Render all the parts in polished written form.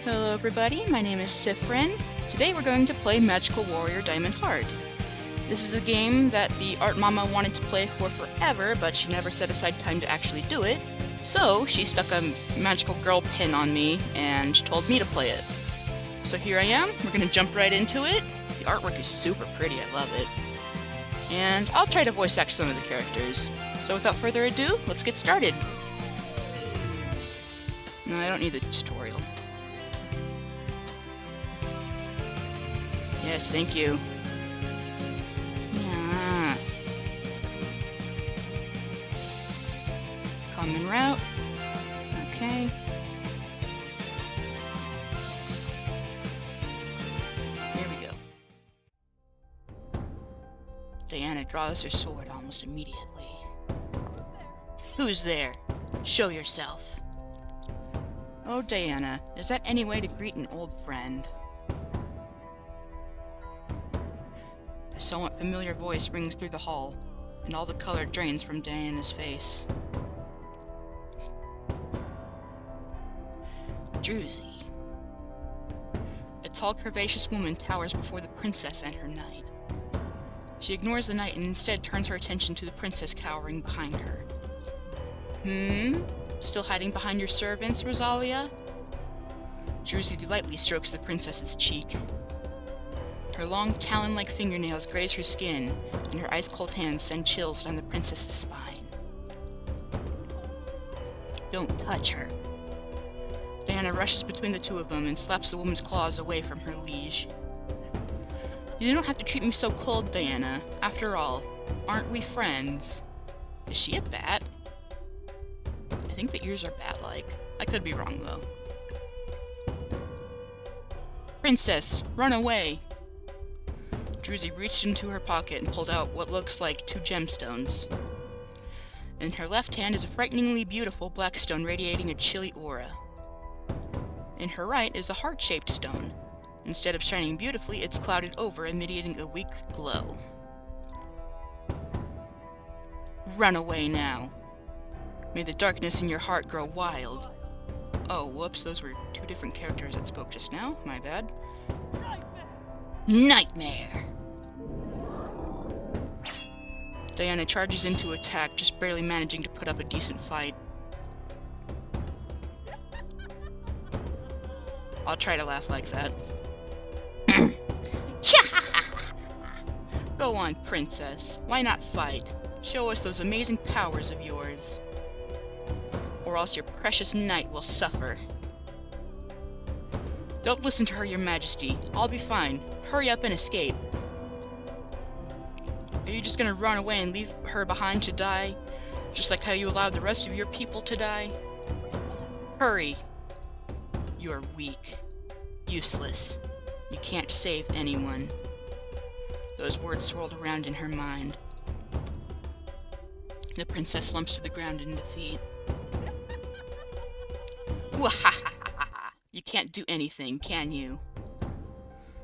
Hello everybody, my name is Siffrin. Today we're going to play Magical Warrior Diamond Heart. This is a game that the Art Mama wanted to play for forever, but she never set aside time to actually do it. So she stuck a magical girl pin on me and told me to play it. So here I am, we're going to jump right into it. The artwork is super pretty, I love it. And I'll try to voice act some of the characters. So without further ado, let's get started. No, I don't need the tutorial. Yes, thank you. Yeah. Common route. Okay. Here we go. Diana draws her sword almost immediately. Who's there? Show yourself. Oh, Diana, is that any way to greet an old friend? A somewhat familiar voice rings through the hall, and all the color drains from Diana's face. Druzy. A tall, curvaceous woman towers before the princess and her knight. She ignores the knight and instead turns her attention to the princess cowering behind her. Still hiding behind your servants, Rosalia? Druzy lightly strokes the princess's cheek. Her long, talon-like fingernails graze her skin, and her ice-cold hands send chills down the princess's spine. Don't touch her. Diana rushes between the two of them and slaps the woman's claws away from her liege. You don't have to treat me so cold, Diana. After all, aren't we friends? Is she a bat? I think the ears are bat-like. I could be wrong, though. Princess, run away! Druzy reached into her pocket and pulled out what looks like 2 gemstones. In her left hand is a frighteningly beautiful black stone radiating a chilly aura. In her right is a heart-shaped stone. Instead of shining beautifully, it's clouded over, emitting a weak glow. Run away now. May the darkness in your heart grow wild. Oh, whoops, those were 2 different characters that spoke just now. My bad. Nightmare! Diana charges into attack, just barely managing to put up a decent fight. I'll try to laugh like that. Go on, princess. Why not fight? Show us those amazing powers of yours. Or else your precious knight will suffer. Don't listen to her, your majesty. I'll be fine. Hurry up and escape. Are you just gonna run away and leave her behind to die? Just like how you allowed the rest of your people to die? Hurry. You are weak. Useless. You can't save anyone. Those words swirled around in her mind. The princess slumps to the ground in defeat. Wahahaha! You can't do anything, can you?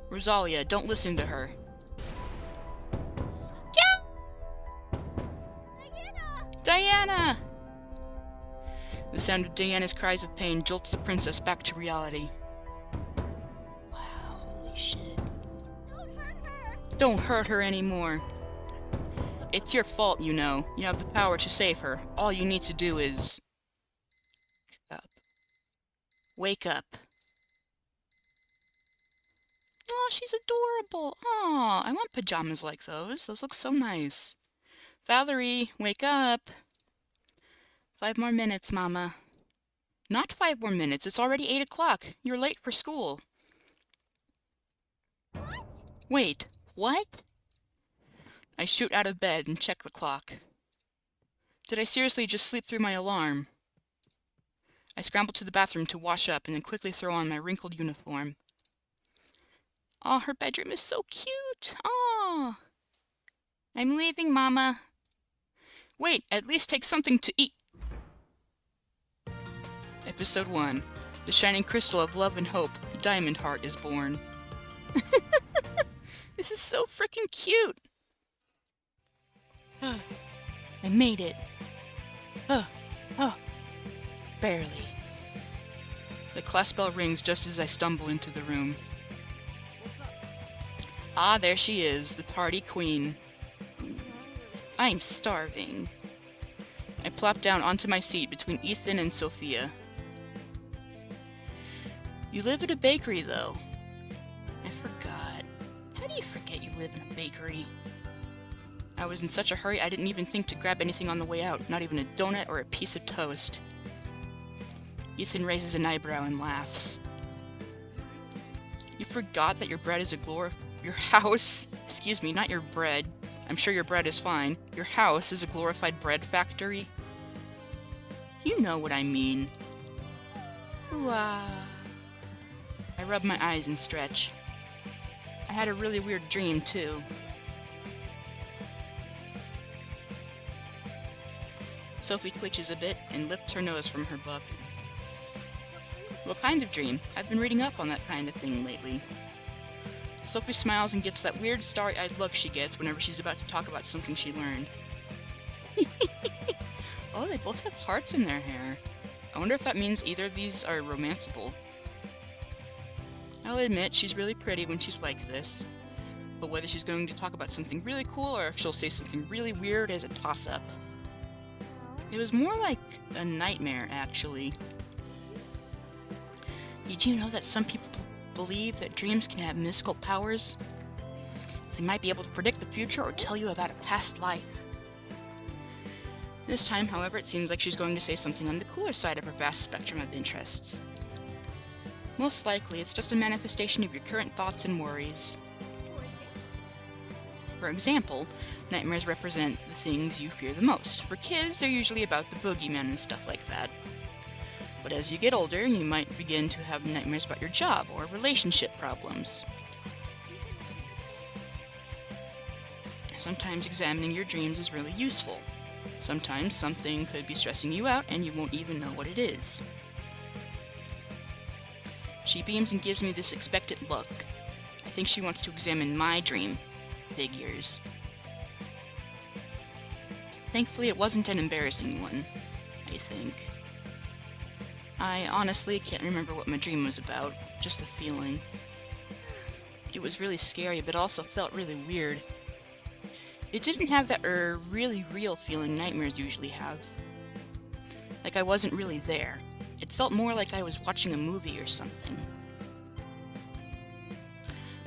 Rosalia, don't listen to her. Diana! The sound of Diana's cries of pain jolts the princess back to reality. Wow, holy shit. Don't hurt her! Don't hurt her anymore. It's your fault, you know. You have the power to save her. All you need to do is... Wake up. Aw, she's adorable. Aw, I want pajamas like those. Those look so nice. Valerie, wake up. 5 more minutes, Mama. Not 5 more minutes. It's already 8 o'clock. You're late for school. What? Wait, what? I shoot out of bed and check the clock. Did I seriously just sleep through my alarm? I scramble to the bathroom to wash up and then quickly throw on my wrinkled uniform. Aw, her bedroom is so cute. Aw. I'm leaving, Mama. Wait, at least take something to eat. Episode 1. The shining crystal of love and hope, Diamond Heart, is born. This is so freaking cute. I made it. Barely. The class bell rings just as I stumble into the room. Ah, there she is, the tardy queen. I'm starving. I plop down onto my seat between Ethan and Sophia. You live at a bakery, though. I forgot. How do you forget you live in a bakery? I was in such a hurry I didn't even think to grab anything on the way out, not even a donut or a piece of toast. Ethan raises an eyebrow and laughs. You forgot that your bread is your house, excuse me, not your bread. I'm sure your bread is fine. Your house is a glorified bread factory. You know what I mean. Ooh-ah. I rub my eyes and stretch. I had a really weird dream, too. Sophie twitches a bit and lifts her nose from her book. What kind of dream? I've been reading up on that kind of thing lately. Sophie smiles and gets that weird starry-eyed look she gets whenever she's about to talk about something she learned. Oh, they both have hearts in their hair. I wonder if that means either of these are romanceable. I'll admit she's really pretty when she's like this, but whether she's going to talk about something really cool or if she'll say something really weird is a toss-up. It was more like a nightmare, actually. Did you know that some people believe that dreams can have mystical powers? They might be able to predict the future or tell you about a past life. This time, however, it seems like she's going to say something on the cooler side of her vast spectrum of interests. Most likely, it's just a manifestation of your current thoughts and worries. For example, nightmares represent the things you fear the most. For kids, they're usually about the boogeyman and stuff like that. But as you get older, you might begin to have nightmares about your job or relationship problems. Sometimes examining your dreams is really useful. Sometimes something could be stressing you out and you won't even know what it is. She beams and gives me this expectant look. I think she wants to examine my dream. Figures. Thankfully, it wasn't an embarrassing one, I think. I honestly can't remember what my dream was about, just the feeling. It was really scary, but also felt really weird. It didn't have that really real feeling nightmares usually have. Like I wasn't really there. It felt more like I was watching a movie or something.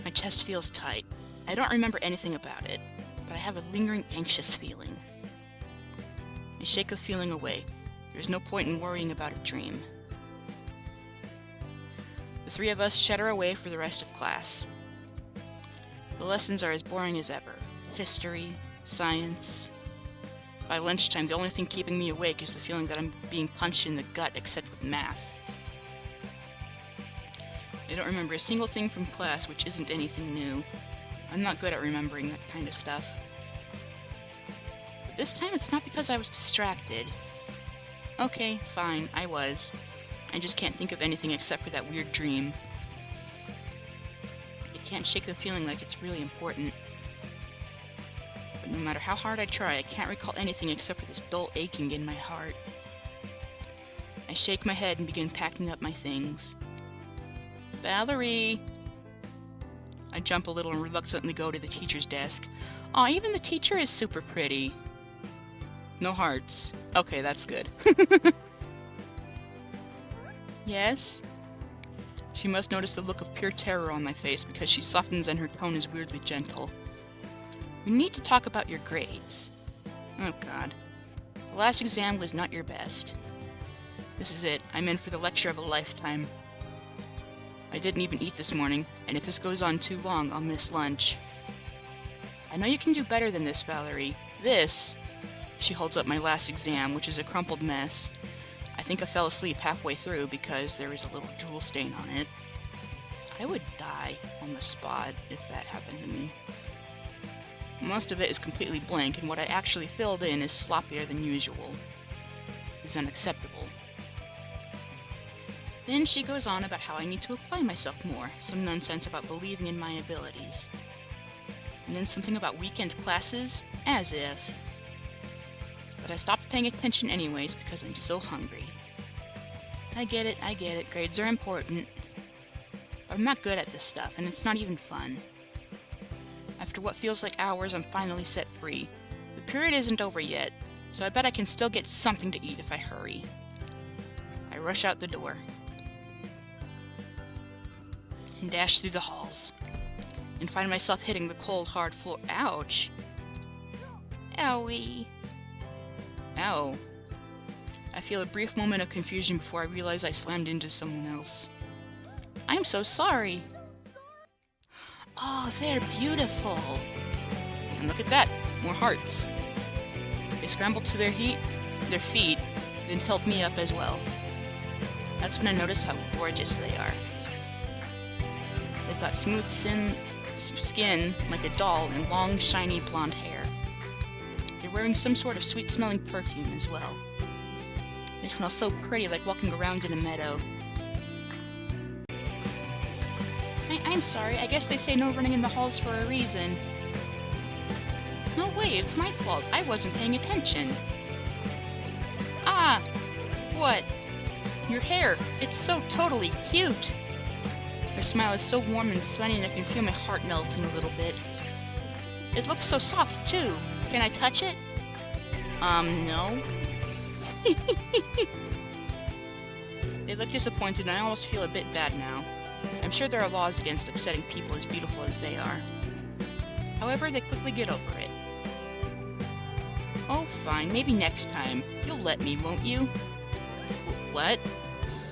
My chest feels tight. I don't remember anything about it, but I have a lingering anxious feeling. I shake the feeling away. There's no point in worrying about a dream. The three of us chatter away for the rest of class. The lessons are as boring as ever. History, science. By lunchtime, the only thing keeping me awake is the feeling that I'm being punched in the gut, except with math. I don't remember a single thing from class, which isn't anything new. I'm not good at remembering that kind of stuff. But this time it's not because I was distracted. Okay, fine, I was. I just can't think of anything except for that weird dream. I can't shake the feeling like it's really important. But no matter how hard I try, I can't recall anything except for this dull aching in my heart. I shake my head and begin packing up my things. Valerie! I jump a little and reluctantly go to the teacher's desk. Aw, even the teacher is super pretty. No hearts. Okay, that's good. Yes? She must notice the look of pure terror on my face because she softens and her tone is weirdly gentle. We need to talk about your grades. Oh god. The last exam was not your best. This is it. I'm in for the lecture of a lifetime. I didn't even eat this morning, and if this goes on too long, I'll miss lunch. I know you can do better than this, Valerie. This... She holds up my last exam, which is a crumpled mess. I think I fell asleep halfway through because there is a little drool stain on it. I would die on the spot if that happened to me. Most of it is completely blank, and what I actually filled in is sloppier than usual. It's unacceptable. Then she goes on about how I need to apply myself more, some nonsense about believing in my abilities. And then something about weekend classes, as if. But I stopped paying attention anyways because I'm so hungry. I get it. Grades are important. But I'm not good at this stuff, and it's not even fun. After what feels like hours, I'm finally set free. The period isn't over yet, so I bet I can still get something to eat if I hurry. I rush out the door and dash through the halls and find myself hitting the cold, hard floor. Ouch! Owie! Ow. I feel a brief moment of confusion before I realize I slammed into someone else. I'm so sorry! Oh, they're beautiful! And look at that! More hearts. They scramble to their feet, then help me up as well. That's when I notice how gorgeous they are. They've got smooth skin like a doll and long, shiny blonde hair. They're wearing some sort of sweet-smelling perfume as well. They smell so pretty, like walking around in a meadow. I'm sorry, I guess they say no running in the halls for a reason. No way, it's my fault. I wasn't paying attention. Ah! What? Your hair. It's so totally cute. Her smile is so warm and sunny and I can feel my heart melting a little bit. It looks so soft, too. Can I touch it? No. They look disappointed and I almost feel a bit bad now. I'm sure there are laws against upsetting people as beautiful as they are. However, they quickly get over it. Oh, fine. Maybe next time. You'll let me, won't you? What?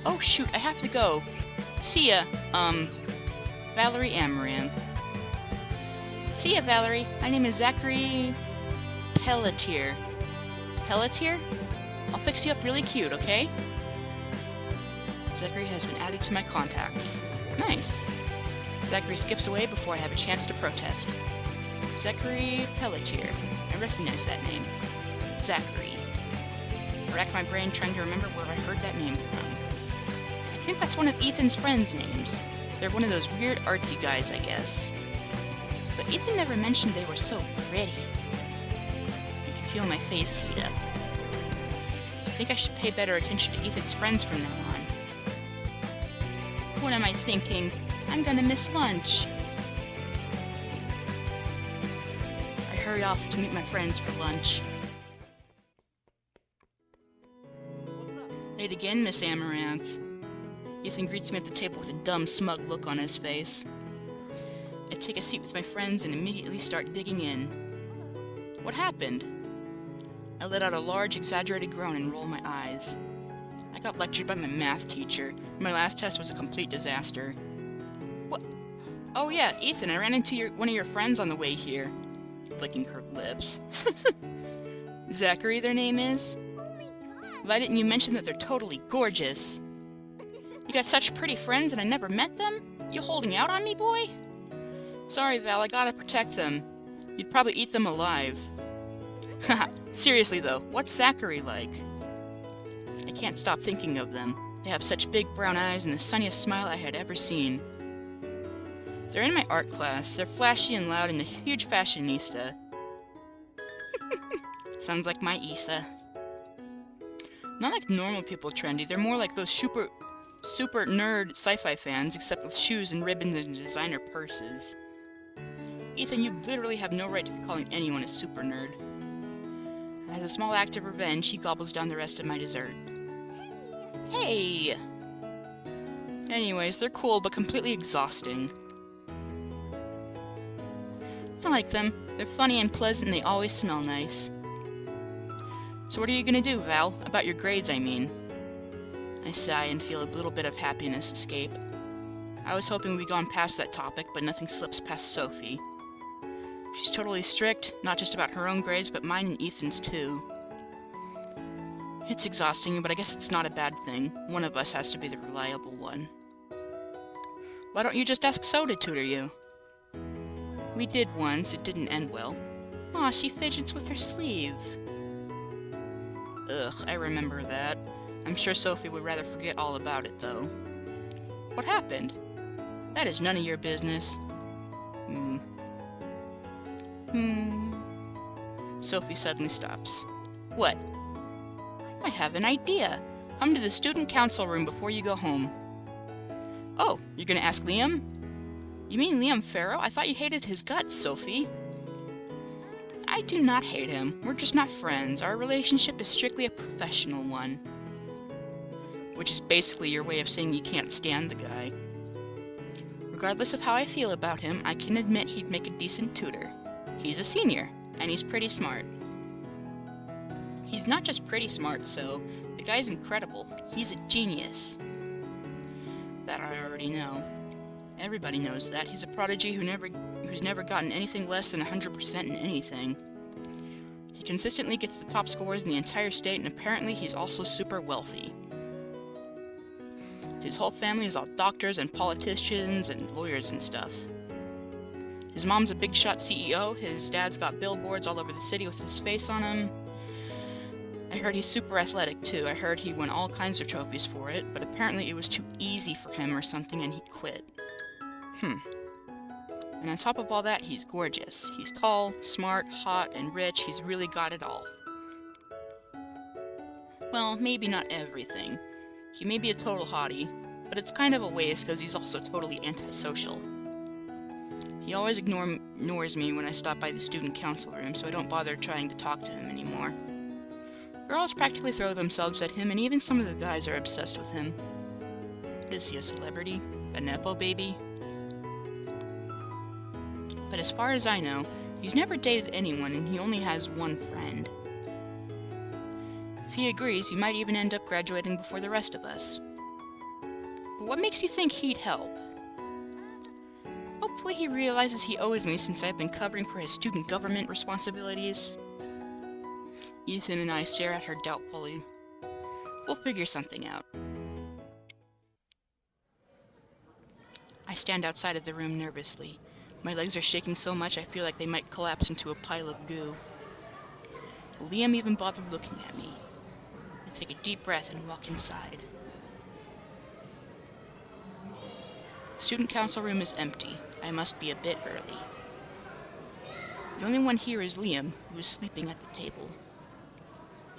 Oh, shoot. I have to go. See ya. Valerie Amaranth. See ya, Valerie. My name is Zachary Pelletier. Pelletier? I'll fix you up really cute, okay? Zachary has been added to my contacts. Nice. Zachary skips away before I have a chance to protest. Zachary Pelletier. I recognize that name. Zachary. I rack my brain trying to remember where I heard that name from. I think that's one of Ethan's friends' names. They're one of those weird artsy guys, I guess. But Ethan never mentioned they were so pretty. I can feel my face heat up. I think I should pay better attention to Ethan's friends from now on. What am I thinking? I'm gonna miss lunch. I hurry off to meet my friends for lunch. Late again, Miss Amaranth. Ethan greets me at the table with a dumb, smug look on his face. I take a seat with my friends and immediately start digging in. What happened? I let out a large, exaggerated groan and roll my eyes. I got lectured by my math teacher. My last test was a complete disaster. What? Oh yeah, Ethan, I ran into one of your friends on the way here. Licking her lips. Zachary, their name is? Why didn't you mention that they're totally gorgeous? You got such pretty friends and I never met them? You holding out on me, boy? Sorry, Val, I gotta protect them. You'd probably eat them alive. Haha, seriously though, what's Zachary like? I can't stop thinking of them. They have such big brown eyes and the sunniest smile I had ever seen. They're in my art class. They're flashy and loud and a huge fashionista. Sounds like my Issa. Not like normal people trendy, they're more like those super nerd sci-fi fans, except with shoes and ribbons and designer purses. Ethan, you literally have no right to be calling anyone a super nerd. As a small act of revenge, he gobbles down the rest of my dessert. Hey! Anyways, they're cool, but completely exhausting. I like them. They're funny and pleasant, and they always smell nice. So what are you gonna do, Val? About your grades, I mean. I sigh and feel a little bit of happiness escape. I was hoping we'd gone past that topic, but nothing slips past Sophie. She's totally strict, not just about her own grades, but mine and Ethan's too. It's exhausting, but I guess it's not a bad thing. One of us has to be the reliable one. Why don't you just ask So to tutor you? We did once, it didn't end well. Aw, she fidgets with her sleeve. Ugh, I remember that. I'm sure Sophie would rather forget all about it, though. What happened? That is none of your business. Sophie suddenly stops. What? I have an idea. Come to the student council room before you go home. Oh, you're gonna ask Liam? You mean Liam Farrow? I thought you hated his guts, Sophie. I do not hate him. We're just not friends. Our relationship is strictly a professional one. Which is basically your way of saying you can't stand the guy. Regardless of how I feel about him, I can admit he'd make a decent tutor. He's a senior, and he's pretty smart. He's not just pretty smart, so the guy's incredible. He's a genius. That I already know. Everybody knows that. He's a prodigy who's never gotten anything less than 100% in anything. He consistently gets the top scores in the entire state, and apparently he's also super wealthy. His whole family is all doctors and politicians and lawyers and stuff. His mom's a big shot CEO, his dad's got billboards all over the city with his face on them. I heard he's super athletic too. I heard he won all kinds of trophies for it, but apparently it was too easy for him or something and he quit. And on top of all that, he's gorgeous. He's tall, smart, hot, and rich. He's really got it all. Well, maybe not everything. He may be a total hottie, but it's kind of a waste because he's also totally antisocial. He always ignores me when I stop by the student council room, so I don't bother trying to talk to him anymore. Girls practically throw themselves at him, and even some of the guys are obsessed with him. What is he, a celebrity? A nepo baby? But as far as I know, he's never dated anyone and he only has one friend. If he agrees, he might even end up graduating before the rest of us. But what makes you think he'd help? Hopefully he realizes he owes me since I've been covering for his student government responsibilities. Ethan and I stare at her doubtfully. We'll figure something out. I stand outside of the room nervously. My legs are shaking so much I feel like they might collapse into a pile of goo. Will Liam even bother looking at me? I take a deep breath and walk inside. The student council room is empty. I must be a bit early. The only one here is Liam, who is sleeping at the table.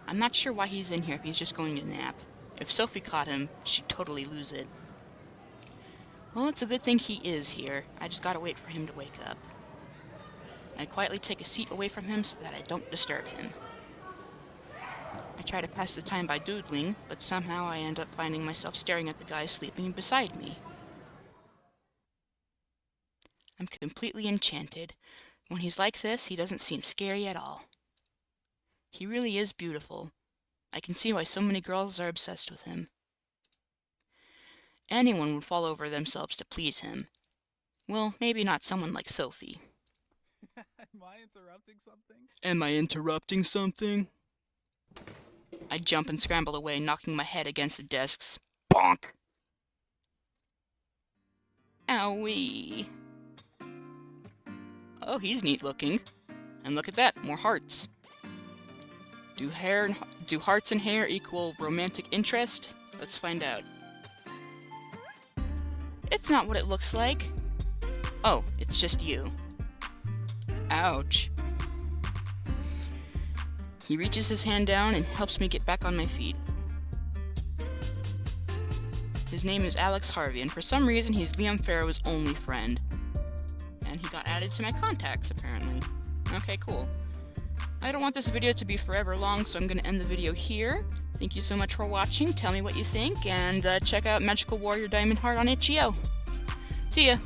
I'm not sure why he's in here if he's just going to nap. If Sophie caught him, she'd totally lose it. Well, it's a good thing he is here. I just gotta wait for him to wake up. I quietly take a seat away from him so that I don't disturb him. I try to pass the time by doodling, but somehow I end up finding myself staring at the guy sleeping beside me. I'm completely enchanted. When he's like this, he doesn't seem scary at all. He really is beautiful. I can see why so many girls are obsessed with him. Anyone would fall over themselves to please him. Well, maybe not someone like Sophie. Am I interrupting something? Am I interrupting something? I jump and scramble away, knocking my head against the desks. Bonk! Owie! Oh, he's neat looking. And look at that, more hearts. Do hearts and hair equal romantic interest? Let's find out. It's not what it looks like. Oh, it's just you. Ouch. He reaches his hand down and helps me get back on my feet. His name is Alex Harvey, and for some reason he's Liam Farrow's only friend. And he got added to my contacts, apparently. Okay, cool. I don't want this video to be forever long, so I'm going to end the video here. Thank you so much for watching. Tell me what you think, and check out Magical Warrior Diamond Heart on itch.io. See ya!